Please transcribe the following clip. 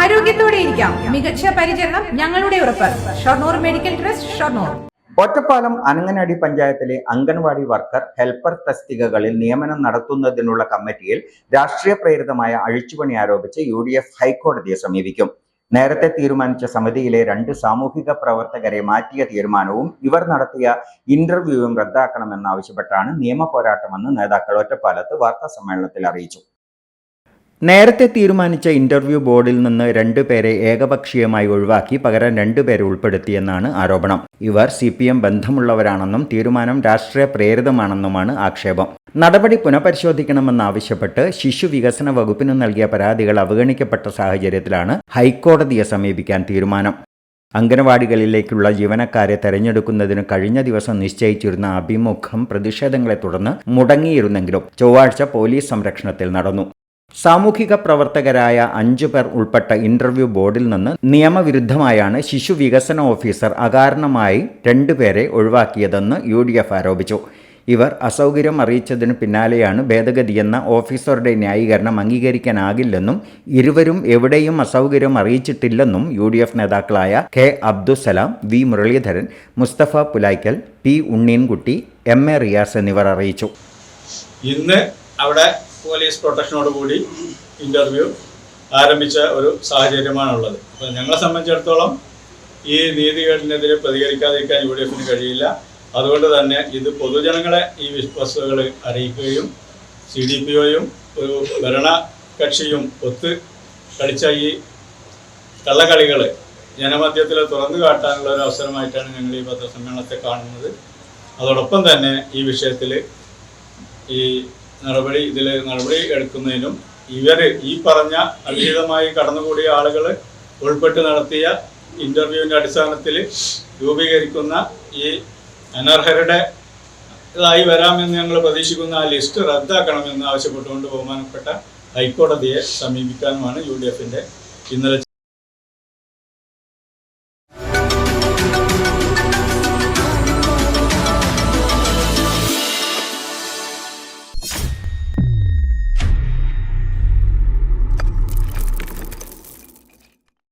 ആരോഗ്യത്തോടെ ഇരിക്കാം. മികച്ച പരിചരണം ഞങ്ങളുടെ ഉറപ്പ്. Shoranur medical trust, Shoranur. ഒറ്റപ്പാലം അനങ്ങനാടി പഞ്ചായത്തിലെ അംഗൻവാടി വർക്കർ, ഹെൽപ്പർ തസ്തികകളിൽ നിയമനം നടത്തുന്നതിനുള്ള കമ്മിറ്റിയിൽ രാഷ്ട്രീയ പ്രേരിതമായ അഴിച്ചുപണി ആരോപിച്ച് UDF ഹൈക്കോടതിയെ സമീപിക്കും. നേരത്തെ തീരുമാനിച്ച സമിതിയിലെ 2 സാമൂഹിക പ്രവർത്തകരെ മാറ്റിയ തീരുമാനവും ഇവർ നടത്തിയ ഇന്റർവ്യൂവും റദ്ദാക്കണമെന്നാവശ്യപ്പെട്ടാണ് നിയമ പോരാട്ടമെന്ന് നേതാക്കൾ ഒറ്റപ്പാലത്ത് വാർത്താസമ്മേളനത്തിൽ അറിയിച്ചു. നേരത്തെ തീരുമാനിച്ച ഇന്റർവ്യൂ ബോർഡിൽ നിന്ന് 2 പേരെ ഏകപക്ഷീയമായി ഒഴിവാക്കി പകരം 2 പേരെ ഉൾപ്പെടുത്തിയെന്നാണ് ആരോപണം. ഇവർ CPM ബന്ധമുള്ളവരാണെന്നും തീരുമാനം രാഷ്ട്രീയ പ്രേരിതമാണെന്നുമാണ് ആക്ഷേപം. നടപടി പുനഃപരിശോധിക്കണമെന്നാവശ്യപ്പെട്ട് ശിശു വികസന വകുപ്പിന് നൽകിയ പരാതികൾ അവഗണിക്കപ്പെട്ട സാഹചര്യത്തിലാണ് ഹൈക്കോടതിയെ സമീപിക്കാൻ തീരുമാനം. അംഗനവാടികളിലേക്കുള്ള ജീവനക്കാരെ തെരഞ്ഞെടുക്കുന്നതിന് കഴിഞ്ഞ ദിവസം നിശ്ചയിച്ചിരുന്ന അഭിമുഖം പ്രതിഷേധങ്ങളെ തുടർന്ന് മുടങ്ങിയിരുന്നെങ്കിലും ചൊവ്വാഴ്ച പോലീസ് സംരക്ഷണത്തിൽ നടന്നു. സാമൂഹിക പ്രവർത്തകരായ 5 പേർ ഉൾപ്പെട്ട ഇന്റർവ്യൂ ബോർഡിൽ നിന്ന് നിയമവിരുദ്ധമായാണ് ശിശു വികസന ഓഫീസർ അകാരണമായി 2 പേരെ ഒഴിവാക്കിയതെന്ന് UDF ആരോപിച്ചു. ഇവർ അസൗകര്യം അറിയിച്ചതിന് പിന്നാലെയാണ് ഭേദഗതിയെന്ന ഓഫീസറുടെ ന്യായീകരണം അംഗീകരിക്കാനാകില്ലെന്നും ഇരുവരും എവിടെയും അസൗകര്യം അറിയിച്ചിട്ടില്ലെന്നും UDF നേതാക്കളായ K. Abdussalam, V. Muraleedharan, Mustafa പുലായ്ക്കൽ, P. Unneenkutty, MA Riyas എന്നിവർ അറിയിച്ചു. ഇന്ന് അവിടെ പോലീസ് പ്രൊട്ടക്ഷനോടുകൂടി ഇൻ്റർവ്യൂ ആരംഭിച്ച ഒരു സാഹചര്യമാണുള്ളത്. അപ്പോൾ ഞങ്ങളെ സംബന്ധിച്ചിടത്തോളം ഈ നീതികേടിനെതിരെ പ്രതികരിക്കാതിരിക്കാൻ UDFന് കഴിയില്ല. അതുകൊണ്ട് തന്നെ ഇത് പൊതുജനങ്ങളെ ഈ വസ്തുതകൾ അറിയിക്കുകയും CDPOയും ഒരു ഭരണകക്ഷിയും ഒത്ത് കളിച്ച ഈ കള്ളക്കളികൾ ജനമധ്യത്തിൽ തുറന്നു കാട്ടാനുള്ള ഒരു അവസരമായിട്ടാണ് ഞങ്ങൾ ഈ പത്രസമ്മേളനത്തെ കാണുന്നത്. അതോടൊപ്പം തന്നെ ഈ വിഷയത്തിൽ ഈ നടപടി എടുക്കുന്നതിനും ഇവർ ഈ പറഞ്ഞ അവിഹിതമായി കടന്നുകൂടിയ ആളുകൾ ഉൾപ്പെട്ട് നടത്തിയ ഇൻ്റർവ്യൂവിൻ്റെ അടിസ്ഥാനത്തിൽ രൂപീകരിക്കുന്ന ഈ അനർഹരുടെ ഇതായി വരാമെന്ന് ഞങ്ങൾ പ്രതീക്ഷിക്കുന്ന ആ ലിസ്റ്റ് റദ്ദാക്കണമെന്ന് ആവശ്യപ്പെട്ടുകൊണ്ട് ബഹുമാനപ്പെട്ട ഹൈക്കോടതിയെ സമീപിക്കാനുമാണ് UDFൻ്റെ ഇന്നലെ